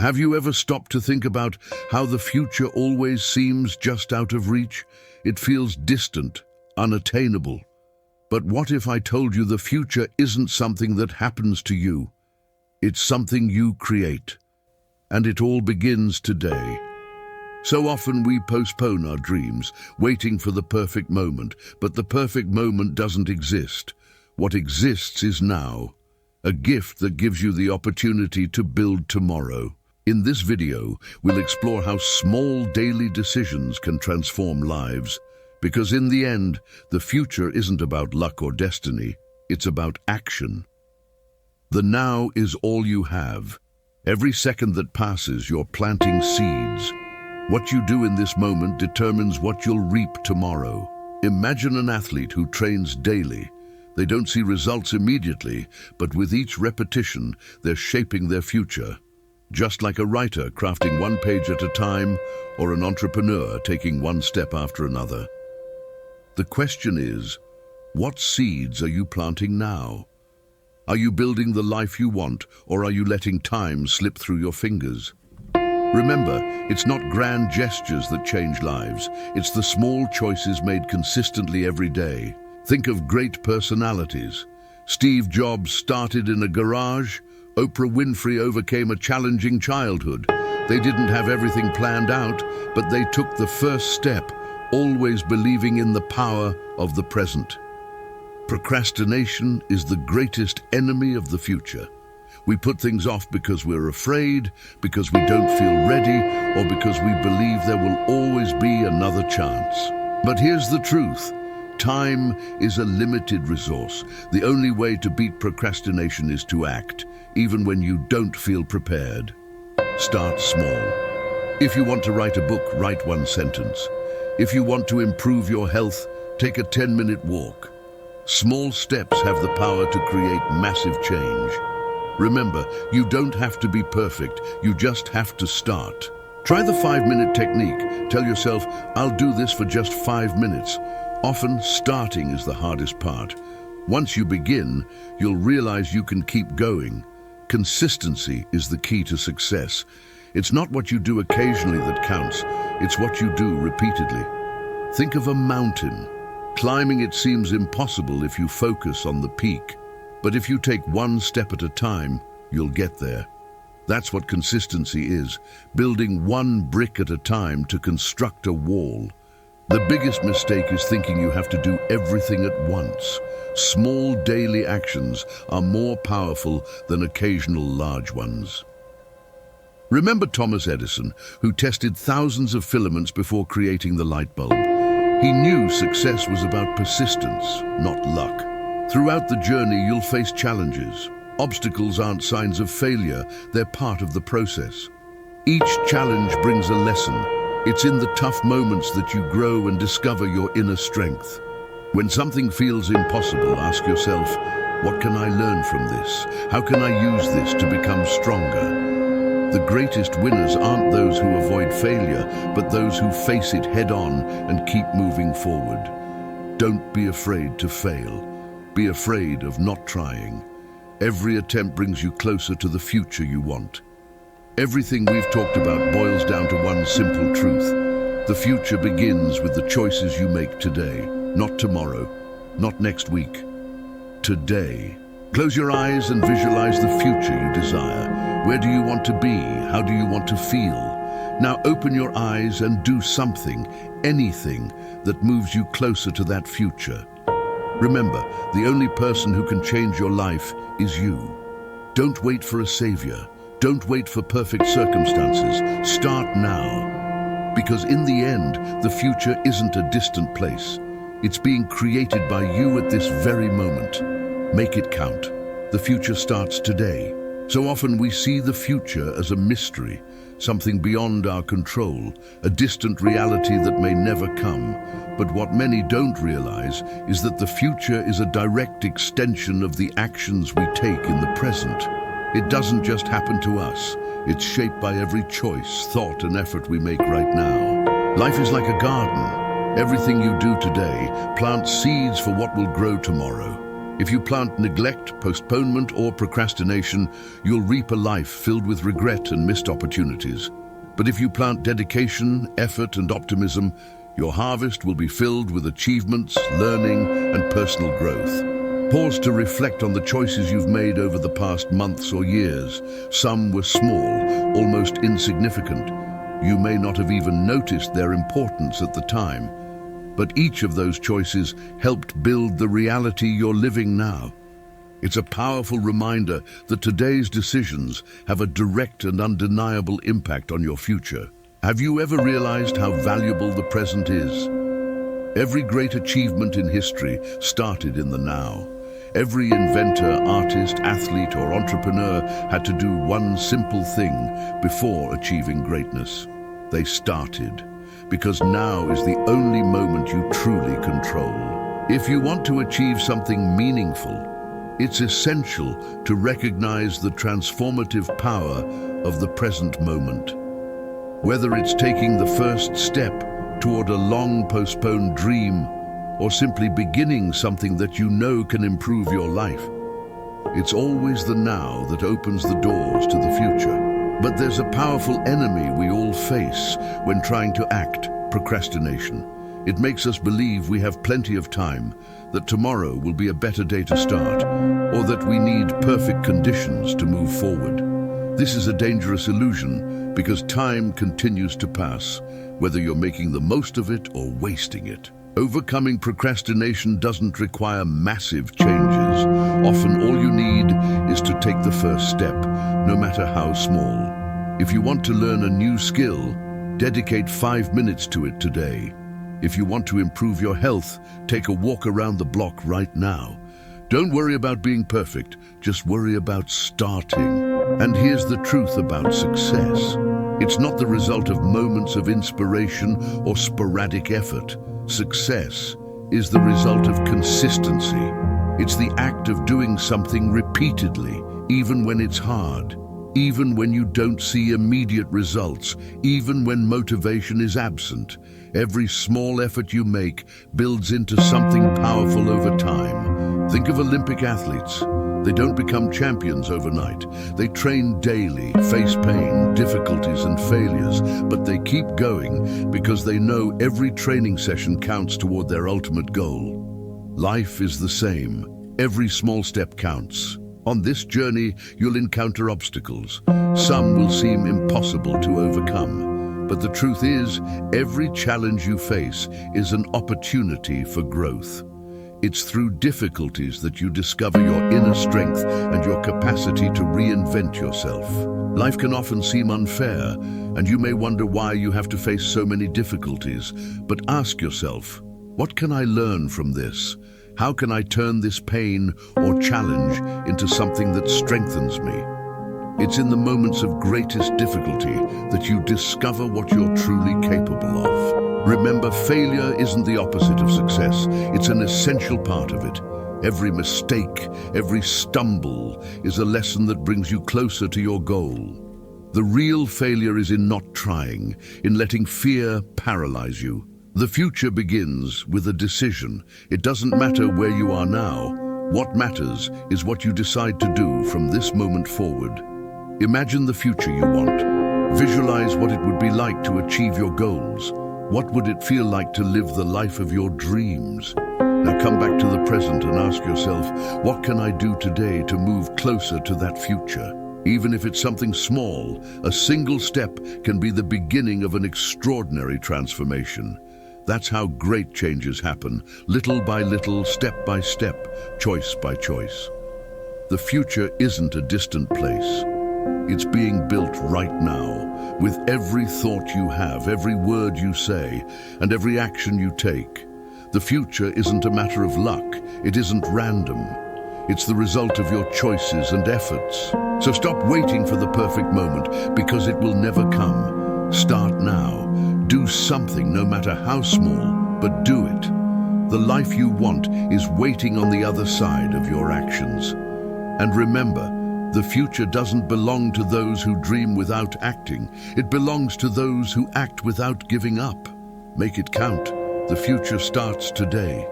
Have you ever stopped to think about how the future always seems just out of reach? It feels distant, unattainable. But what if I told you the future isn't something that happens to you? It's something you create. And it all begins today. So often we postpone our dreams, waiting for the perfect moment, but the perfect moment doesn't exist. What exists is now, a gift that gives you the opportunity to build tomorrow. In this video, we'll explore how small daily decisions can transform lives. Because in the end, the future isn't about luck or destiny, it's about action. The now is all you have. Every second that passes, you're planting seeds. What you do in this moment determines what you'll reap tomorrow. Imagine an athlete who trains daily. They don't see results immediately, but with each repetition, they're shaping their future. Just like a writer crafting one page at a time, or an entrepreneur taking one step after another. The question is, what seeds are you planting now? Are you building the life you want, or are you letting time slip through your fingers? Remember, it's not grand gestures that change lives. It's the small choices made consistently every day. Think of great personalities. Steve Jobs started in a garage. Oprah Winfrey overcame a challenging childhood. They didn't have everything planned out, but they took the first step, always believing in the power of the present. Procrastination is the greatest enemy of the future. We put things off because we're afraid, because we don't feel ready, or because we believe there will always be another chance. But here's the truth. Time is a limited resource. The only way to beat procrastination is to act, even when you don't feel prepared. Start small. If you want to write a book, write one sentence. If you want to improve your health, take a 10-minute walk. Small steps have the power to create massive change. Remember, you don't have to be perfect, you just have to start. Try the 5-minute technique. Tell yourself, I'll do this for just 5 minutes. Often, starting is the hardest part. Once you begin, you'll realize you can keep going. Consistency is the key to success. It's not what you do occasionally that counts, it's what you do repeatedly. Think of a mountain. Climbing it seems impossible if you focus on the peak. But if you take one step at a time, you'll get there. That's what consistency is, building one brick at a time to construct a wall. The biggest mistake is thinking you have to do everything at once. Small daily actions are more powerful than occasional large ones. Remember Thomas Edison, who tested thousands of filaments before creating the light bulb? He knew success was about persistence, not luck. Throughout the journey, you'll face challenges. Obstacles aren't signs of failure, they're part of the process. Each challenge brings a lesson. It's in the tough moments that you grow and discover your inner strength. When something feels impossible, ask yourself, what can I learn from this? How can I use this to become stronger? The greatest winners aren't those who avoid failure, but those who face it head-on and keep moving forward. Don't be afraid to fail. Be afraid of not trying. Every attempt brings you closer to the future you want. Everything we've talked about boils down to one simple truth. The future begins with the choices you make today, not tomorrow, not next week. Today. Close your eyes and visualize the future you desire. Where do you want to be? How do you want to feel? Now open your eyes and do something, anything, that moves you closer to that future. Remember, the only person who can change your life is you. Don't wait for a savior. Don't wait for perfect circumstances. Start now. Because in the end, the future isn't a distant place. It's being created by you at this very moment. Make it count. The future starts today. So often we see the future as a mystery, something beyond our control, a distant reality that may never come. But what many don't realize is that the future is a direct extension of the actions we take in the present. It doesn't just happen to us. It's shaped by every choice, thought, and effort we make right now. Life is like a garden. Everything you do today plants seeds for what will grow tomorrow. If you plant neglect, postponement, or procrastination, you'll reap a life filled with regret and missed opportunities. But if you plant dedication, effort, and optimism, your harvest will be filled with achievements, learning, and personal growth. Pause to reflect on the choices you've made over the past months or years. Some were small, almost insignificant. You may not have even noticed their importance at the time. But each of those choices helped build the reality you're living now. It's a powerful reminder that today's decisions have a direct and undeniable impact on your future. Have you ever realized how valuable the present is? Every great achievement in history started in the now. Every inventor, artist, athlete, or entrepreneur had to do one simple thing before achieving greatness. They started. Because now is the only moment you truly control. If you want to achieve something meaningful, it's essential to recognize the transformative power of the present moment. Whether it's taking the first step toward a long-postponed dream or simply beginning something that you know can improve your life, it's always the now that opens the doors to the future. But there's a powerful enemy we all face when trying to act: procrastination. It makes us believe we have plenty of time, that tomorrow will be a better day to start, or that we need perfect conditions to move forward. This is a dangerous illusion because time continues to pass, whether you're making the most of it or wasting it. Overcoming procrastination doesn't require massive changes. Often all you need is to take the first step, no matter how small. If you want to learn a new skill, dedicate 5 minutes to it today. If you want to improve your health, take a walk around the block right now. Don't worry about being perfect, just worry about starting. And here's the truth about success. It's not the result of moments of inspiration or sporadic effort. Success is the result of consistency. It's the act of doing something repeatedly, even when it's hard, even when you don't see immediate results, even when motivation is absent. Every small effort you make builds into something powerful over time. Think of Olympic athletes. They don't become champions overnight. They train daily, face pain, difficulties, and failures, but they keep going because they know every training session counts toward their ultimate goal. Life is the same. Every small step counts. On this journey, you'll encounter obstacles. Some will seem impossible to overcome. But the truth is, every challenge you face is an opportunity for growth. It's through difficulties that you discover your inner strength and your capacity to reinvent yourself. Life can often seem unfair, and you may wonder why you have to face so many difficulties. But ask yourself, what can I learn from this? How can I turn this pain or challenge into something that strengthens me? It's in the moments of greatest difficulty that you discover what you're truly capable of. Remember, failure isn't the opposite of success. It's an essential part of it. Every mistake, every stumble is a lesson that brings you closer to your goal. The real failure is in not trying, in letting fear paralyze you. The future begins with a decision. It doesn't matter where you are now. What matters is what you decide to do from this moment forward. Imagine the future you want. Visualize what it would be like to achieve your goals. What would it feel like to live the life of your dreams? Now come back to the present and ask yourself, what can I do today to move closer to that future? Even if it's something small, a single step can be the beginning of an extraordinary transformation. That's how great changes happen, little by little, step by step, choice by choice. The future isn't a distant place. It's being built right now, with every thought you have, every word you say, and every action you take. The future isn't a matter of luck. It isn't random. It's the result of your choices and efforts. So stop waiting for the perfect moment, because it will never come. Start now. Do something, no matter how small, but do it. The life you want is waiting on the other side of your actions. And remember, the future doesn't belong to those who dream without acting. It belongs to those who act without giving up. Make it count. The future starts today.